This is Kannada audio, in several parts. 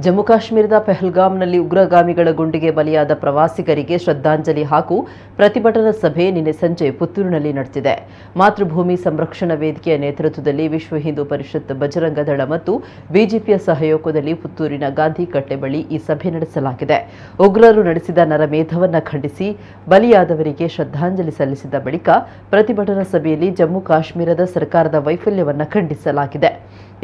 ಜಮ್ಮು ಕಾಶ್ಮೀರದ ಪಹಲ್ಗಾಮ್ನಲ್ಲಿ ಉಗ್ರಗಾಮಿಗಳ ಗುಂಡಿಗೆ ಬಲಿಯಾದ ಪ್ರವಾಸಿಗರಿಗೆ ಶ್ರದ್ಧಾಂಜಲಿ ಹಾಗೂ ಪ್ರತಿಭಟನಾ ಸಭೆ ನಿನ್ನೆ ಸಂಜೆ ಪುತ್ತೂರಿನಲ್ಲಿ ನಡೆದಿದೆ. ಮಾತೃಭೂಮಿ ಸಂರಕ್ಷಣಾ ವೇದಿಕೆಯ ನೇತೃತ್ವದಲ್ಲಿ ವಿಶ್ವ ಹಿಂದೂ ಪರಿಷತ್, ಬಜರಂಗ ದಳ ಮತ್ತು ಬಿಜೆಪಿಯ ಸಹಯೋಗದಲ್ಲಿ ಪುತ್ತೂರಿನ ಗಾಂಧಿ ಕಟ್ಟೆ ಬಳಿ ಈ ಸಭೆ ನಡೆಸಲಾಗಿದೆ. ಉಗ್ರರು ನಡೆಸಿದ ನರಮೇಧವನ್ನು ಖಂಡಿಸಿ ಬಲಿಯಾದವರಿಗೆ ಶ್ರದ್ಧಾಂಜಲಿ ಸಲ್ಲಿಸಿದ ಬಳಿಕ ಪ್ರತಿಭಟನಾ ಸಭೆಯಲ್ಲಿ ಜಮ್ಮು ಕಾಶ್ಮೀರದ ಸರ್ಕಾರದ ವೈಫಲ್ಯವನ್ನು ಖಂಡಿಸಲಾಗಿದೆ.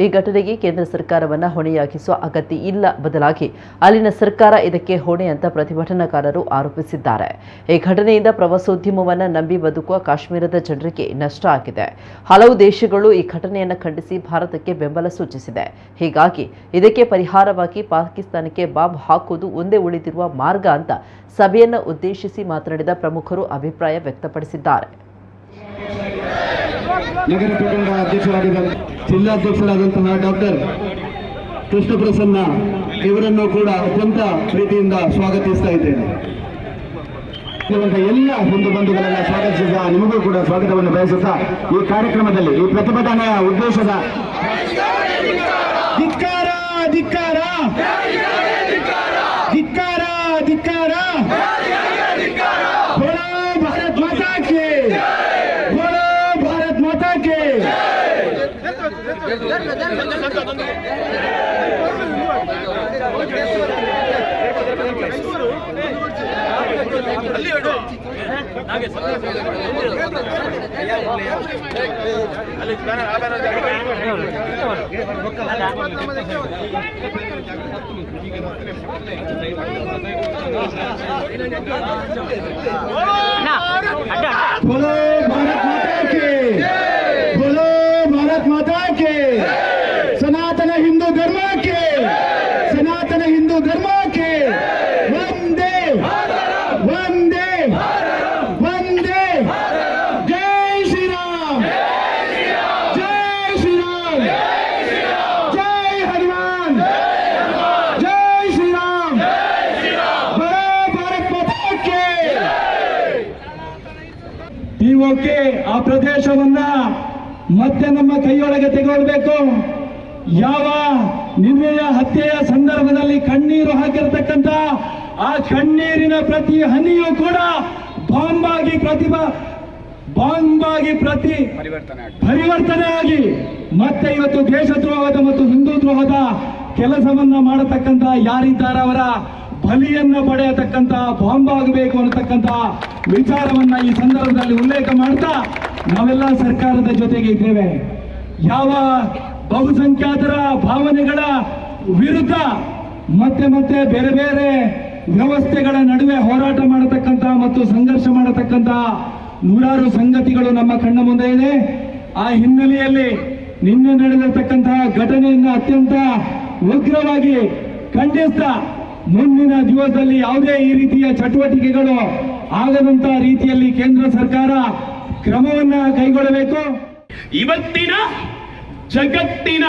ಈ ಘಟನೆಗೆ ಕೇಂದ್ರ ಸರ್ಕಾರವನ್ನು ಹೊಣೆಯಾಗಿಸುವ ಅಗತ್ಯ ಇಲ್ಲ, ಬದಲಾಗಿ ಅಲ್ಲಿನ ಸರ್ಕಾರ ಇದಕ್ಕೆ ಹೊಣೆ ಅಂತ ಪ್ರತಿಭಟನಾಕಾರರು ಆರೋಪಿಸಿದ್ದಾರೆ. ಈ ಘಟನೆಯಿಂದ ಪ್ರವಾಸೋದ್ಯಮವನ್ನು ನಂಬಿ ಬದುಕುವ ಕಾಶ್ಮೀರದ ಜನರಿಗೆ ನಷ್ಟ ಆಗಿದೆ. ಹಲವು ದೇಶಗಳು ಈ ಘಟನೆಯನ್ನು ಖಂಡಿಸಿ ಭಾರತಕ್ಕೆ ಬೆಂಬಲ ಸೂಚಿಸಿದೆ. ಹೀಗಾಗಿ ಇದಕ್ಕೆ ಪರಿಹಾರವಾಗಿ ಪಾಕಿಸ್ತಾನಕ್ಕೆ ಬಾಂಬ್ ಹಾಕುವುದು ಒಂದೇ ಉಳಿದಿರುವ ಮಾರ್ಗ ಅಂತ ಸಭೆಯನ್ನು ಉದ್ದೇಶಿಸಿ ಮಾತನಾಡಿದ ಪ್ರಮುಖರು ಅಭಿಪ್ರಾಯ ವ್ಯಕ್ತಪಡಿಸಿದ್ದಾರೆ. ನಗರ ಪ್ರಕರಣದ ಅಧ್ಯಕ್ಷರಾಗಿದ್ದ ಜಿಲ್ಲಾಧ್ಯಕ್ಷರಾದಂತಹ ಡಾಕ್ಟರ್ ಕೃಷ್ಣ ಪ್ರಸನ್ನ ಇವರನ್ನು ಕೂಡ ಅತ್ಯಂತ ಪ್ರೀತಿಯಿಂದ ಸ್ವಾಗತಿಸ್ತಾ ಇದ್ದೇನೆ. ಎಲ್ಲ ಹಿಂದೂ ಬಂಧುಗಳೆಲ್ಲ ಸ್ವಾಗತಿಸಿದ ನಿಮಗೂ ಕೂಡ ಸ್ವಾಗತವನ್ನು ಬಯಸುತ್ತಾ ಈ ಕಾರ್ಯಕ್ರಮದಲ್ಲಿ ಈ ಪ್ರತಿಭಟನೆಯ ಉದ್ದೇಶದ ಧಿಕ್ಕಾರ ಧಿಕ್ಕಾರ ಧಿಕ್ಕಾರ ಧಿಕ್ಕಾರ ಭಾರತ್ ಮಾತಾ ಕಿ ಭಾರತ್ ಮಾತಾ ಕಿ. बोलो भारत माता के, बोलो भारत माता के, सनातन हिंदू धर्म के, सनातन हिंदू धर्म के वंदे वंदे वंदे. जय श्री राम, जय श्री राम, जय हनुमान, जय श्री राम, बोलो भारत माता के. ಪಿಒಕೆ ಆ ಪ್ರದೇಶವನ್ನ ಮತ್ತೆ ನಮ್ಮ ಕೈಯೊಳಗೆ ತೆಗೆದುಕೊಳ್ಳಬೇಕು. ಯಾವ ನಿರ್ಣಯ ಹತ್ಯೆಯ ಸಂದರ್ಭದಲ್ಲಿ ಕಣ್ಣೀರು ಹಾಕಿರ್ತಕ್ಕಂಥ ಆ ಕಣ್ಣೀರಿನ ಪ್ರತಿ ಹನಿಯೂ ಕೂಡ ಬಾಂಬಾಗಿ ಪರಿವರ್ತನೆ ಆಗಿ ಮತ್ತೆ ಇವತ್ತು ದೇಶದ್ರೋಹದ ಮತ್ತು ಹಿಂದೂ ದ್ರೋಹದ ಕೆಲಸವನ್ನ ಮಾಡತಕ್ಕಂಥ ಯಾರಿದ್ದಾರ ಅವರ ಬಲಿಯನ್ನ ಪಡೆಯತಕ್ಕಂಥ ಬಾಂಬ್ ಆಗಬೇಕು ಅನ್ನತಕ್ಕಂಥ ವಿಚಾರವನ್ನ ಈ ಸಂದರ್ಭದಲ್ಲಿ ಉಲ್ಲೇಖ ಮಾಡ್ತಾ ನಾವೆಲ್ಲ ಸರ್ಕಾರದ ಜೊತೆಗೆ ಇದ್ದೇವೆ. ಯಾವ ಬಹುಸಂಖ್ಯಾತರ ಭಾವನೆಗಳ ವಿರುದ್ಧ ಮತ್ತೆ ಮತ್ತೆ ಬೇರೆ ಬೇರೆ ವ್ಯವಸ್ಥೆಗಳ ನಡುವೆ ಹೋರಾಟ ಮಾಡತಕ್ಕಂಥ ಮತ್ತು ಸಂಘರ್ಷ ಮಾಡತಕ್ಕಂಥ ನೂರಾರು ಸಂಗತಿಗಳು ನಮ್ಮ ಕಣ್ಣ ಮುಂದೆ ಇದೆ. ಆ ಹಿನ್ನೆಲೆಯಲ್ಲಿ ನಿನ್ನೆ ನಡೆದಿರತಕ್ಕಂತಹ ಘಟನೆಯನ್ನು ಅತ್ಯಂತ ಉಗ್ರವಾಗಿ ಖಂಡಿಸ್ತಾ ಮುಂದಿನ ದಿವಸದಲ್ಲಿ ಯಾವುದೇ ಈ ರೀತಿಯ ಚಟುವಟಿಕೆಗಳು ಆಗದಂತ ರೀತಿಯಲ್ಲಿ ಕೇಂದ್ರ ಸರ್ಕಾರ ಕ್ರಮವನ್ನ ಕೈಗೊಳ್ಳಬೇಕು. ಇವತ್ತಿನ ಜಗತ್ತಿನ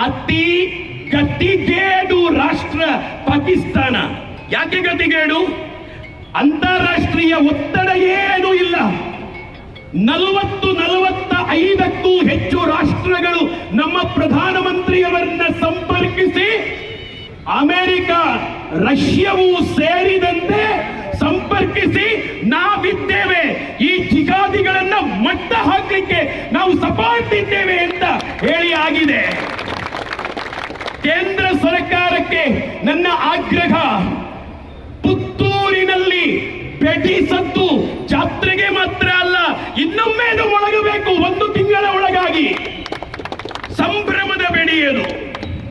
ಅತಿ ಗತಿಗೇಡು ರಾಷ್ಟ್ರ ಪಾಕಿಸ್ತಾನ. ಯಾಕೆ ಗತಿಗೇಡು? ಅಂತಾರಾಷ್ಟ್ರೀಯ ಒತ್ತಡ ಏನೂ ಇಲ್ಲ. 45ಕ್ಕೂ ಹೆಚ್ಚು ರಾಷ್ಟ್ರಗಳು ನಮ್ಮ ಪ್ರಧಾನಮಂತ್ರಿಯವರನ್ನ ಸಂಪರ್ಕಿಸಿ, ಅಮೆರಿಕ, ರಷ್ಯಾವೂ ಸೇರಿದಂತೆ ಸಂಪರ್ಕಿಸಿ ನಾವಿದ್ದೇವೆ, ಈ ಜಿಗಾದಿಗಳನ್ನ ಮಟ್ಟ ಹಾಕಲಿಕ್ಕೆ ನಾವು ಸಪೋರ್ಟ್ ಇದ್ದೇವೆ ಅಂತ ಹೇಳಿ ಆಗಿದೆ. ಕೇಂದ್ರ ಸರ್ಕಾರಕ್ಕೆ ನನ್ನ ಆಗ್ರಹ, ಪುತ್ತೂರಿನಲ್ಲಿ ಬೆಡಿ ಸತ್ತು ಜಾತ್ರೆಗೆ ಮಾತ್ರ ಅಲ್ಲ, ಇನ್ನೊಮ್ಮೆ ಅದು ಮೊಳಗಬೇಕು. 1 ತಿಂಗಳ ಒಳಗೆ